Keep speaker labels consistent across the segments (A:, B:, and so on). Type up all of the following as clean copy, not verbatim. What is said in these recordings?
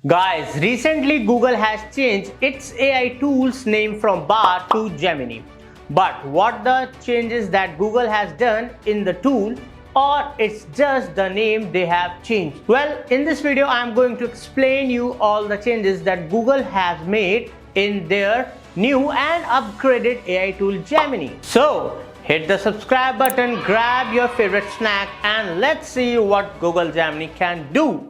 A: Guys, recently Google has changed its AI tools name from Bard to Gemini. But what the changes that Google has done in the tool, or it's just the name they have changed? Well, in this video I am going to explain you all the changes that Google has made in their new and upgraded AI tool Gemini. So, hit the subscribe button, grab your favorite snack, and let's see what Google Gemini can do.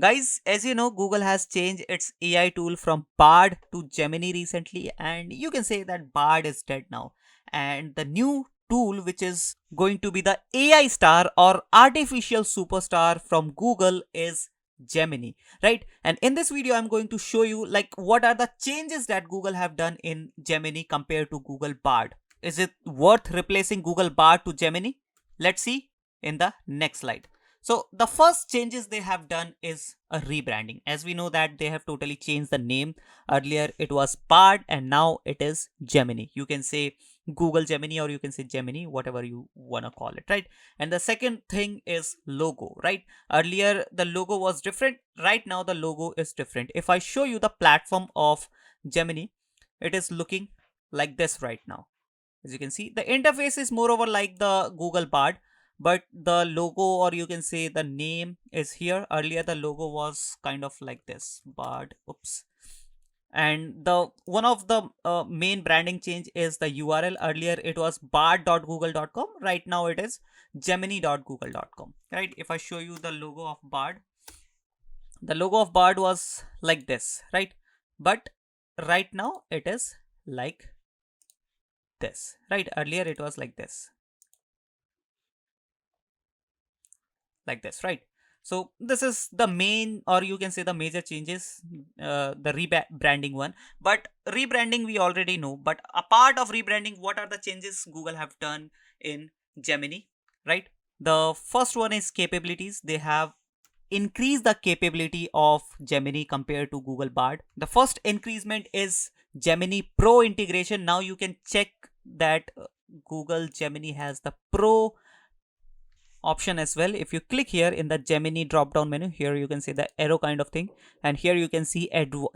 B: Guys, as you know, Google has changed its AI tool from Bard to Gemini recently, and you can say that Bard is dead now. And the new tool, which is going to be the AI star or artificial superstar from Google, is Gemini, right? And in this video, I'm going to show you like what are the changes that Google have done in Gemini compared to Google Bard. Is it worth replacing Google Bard to Gemini? Let's see in the next slide. So the first changes they have done is a rebranding. As we know that they have totally changed the name. Earlier it was Bard and now it is Gemini. You can say Google Gemini or you can say Gemini, whatever you want to call it, right? And the second thing is logo, right? Earlier the logo was different. Right now the logo is different. If I show you the platform of Gemini, it is looking like this right now. As you can see, the interface is moreover like the Google Bard, but the logo or you can say the name is here. Earlier the logo was kind of like this, Bard. Oops. And the one of the main branding change is the URL. Earlier it was bard.google.com. Right now it is gemini.google.com, right? If I show you the logo of Bard, the logo of Bard was like this, right? But right now it is like this, right? Earlier it was like this, right? So this is the main or you can say the major changes, the rebranding one. But rebranding we already know, but a part of rebranding, what are the changes Google have done in Gemini, right? The first one is capabilities. They have increased the capability of Gemini compared to Google Bard. The first increasement is Gemini Pro integration. Now you can check that Google Gemini has the Pro option as well. If you click here in the Gemini drop down menu, here you can see the arrow kind of thing, and here you can see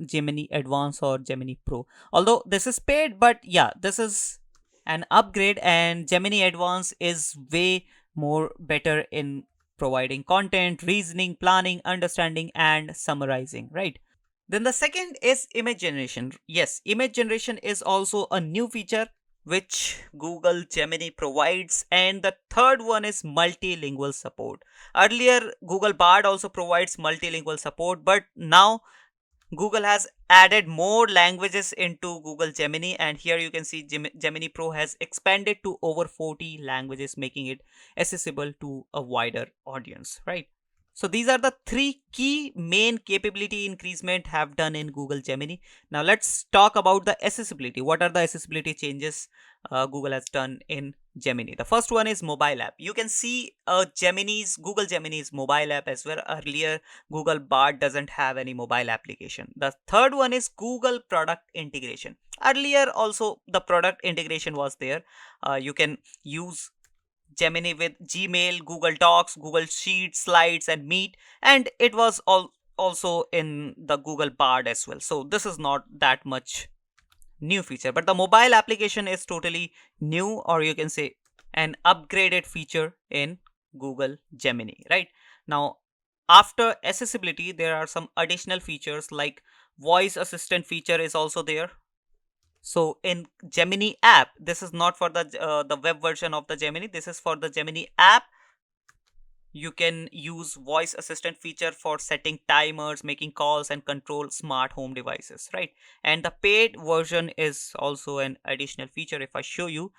B: Gemini Advanced or Gemini Pro. Although this is paid, but yeah, this is an upgrade, and Gemini Advanced is way more better in providing content, reasoning, planning, understanding, and summarizing, right? Then the second is image generation. Yes, image generation is also a new feature which Google Gemini provides. And the third one is multilingual support. Earlier, Google Bard also provides multilingual support, but now Google has added more languages into Google Gemini, and here you can see Gemini Pro has expanded to over 40 languages, making it accessible to a wider audience, right? So these are the three key main capability increasement have done in Google Gemini. Now let's talk about the accessibility. What are the accessibility changes Google has done in Gemini? The first one is mobile app. You can see Google Gemini's mobile app as well. Earlier Google Bard doesn't have any mobile application. The third one is Google product integration. Earlier also the product integration was there. You can use Gemini with Gmail, Google Docs, Google Sheets, Slides, and Meet, and it was also in the Google Bard as well. So this is not that much new feature, but the mobile application is totally new, or you can say an upgraded feature in Google Gemini, right? Now, after accessibility, there are some additional features like voice assistant feature is also there. So in Gemini app, this is not for the web version of the Gemini. This is for the Gemini app. You can use voice assistant feature for setting timers, making calls, and control smart home devices, right? And the paid version is also an additional feature. If I show you,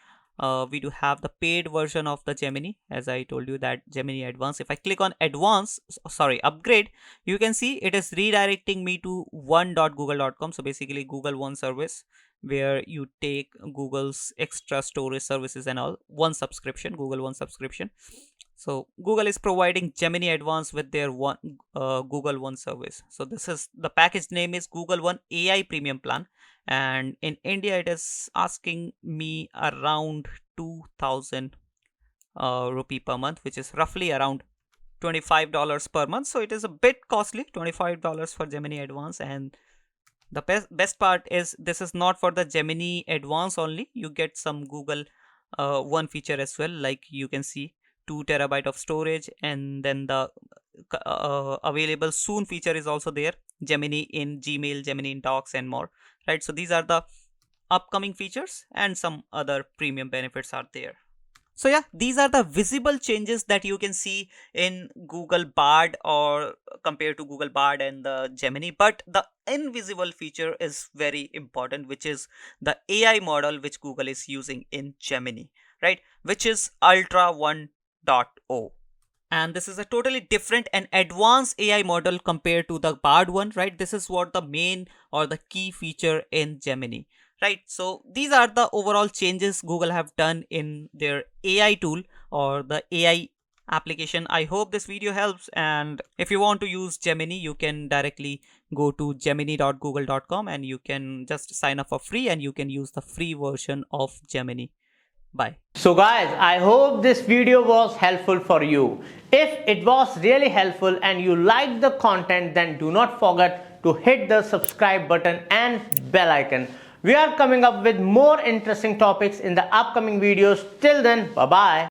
B: we do have the paid version of the Gemini, as I told you that Gemini Advanced. If I click on upgrade, you can see it is redirecting me to one.google.com. So basically Google One service, where you take Google's extra storage services and all, Google One subscription. So Google is providing Gemini Advanced with their Google One service. So this is the package name is Google One AI Premium Plan, and in India it is asking me around 2000 rupee per month, which is roughly around $25 per month. So it is a bit costly, $25 for Gemini Advance. And the best part is this is not for the Gemini Advance only. You get some Google One feature as well, like you can see 2 terabyte of storage, and then the available soon feature is also there, Gemini in Gmail, Gemini in Docs, and more, right? So these are the upcoming features, and some other premium benefits are there. So yeah, these are the visible changes that you can see in Google Bard, or compared to Google Bard and the Gemini. But the invisible feature is very important, which is the AI model which Google is using in Gemini, right? Which is Ultra 1.0. And this is a totally different and advanced AI model compared to the Bard one, right? This is what the main or the key feature in Gemini, right? So these are the overall changes Google have done in their AI tool or the AI application. I hope this video helps, and if you want to use Gemini, you can directly go to gemini.google.com and you can just sign up for free, and you can use the free version of Gemini. Bye.
A: So guys, I hope this video was helpful for you. If it was really helpful and you liked the content, then do not forget to hit the subscribe button and bell icon. We are coming up with more interesting topics in the upcoming videos. Till then, bye bye.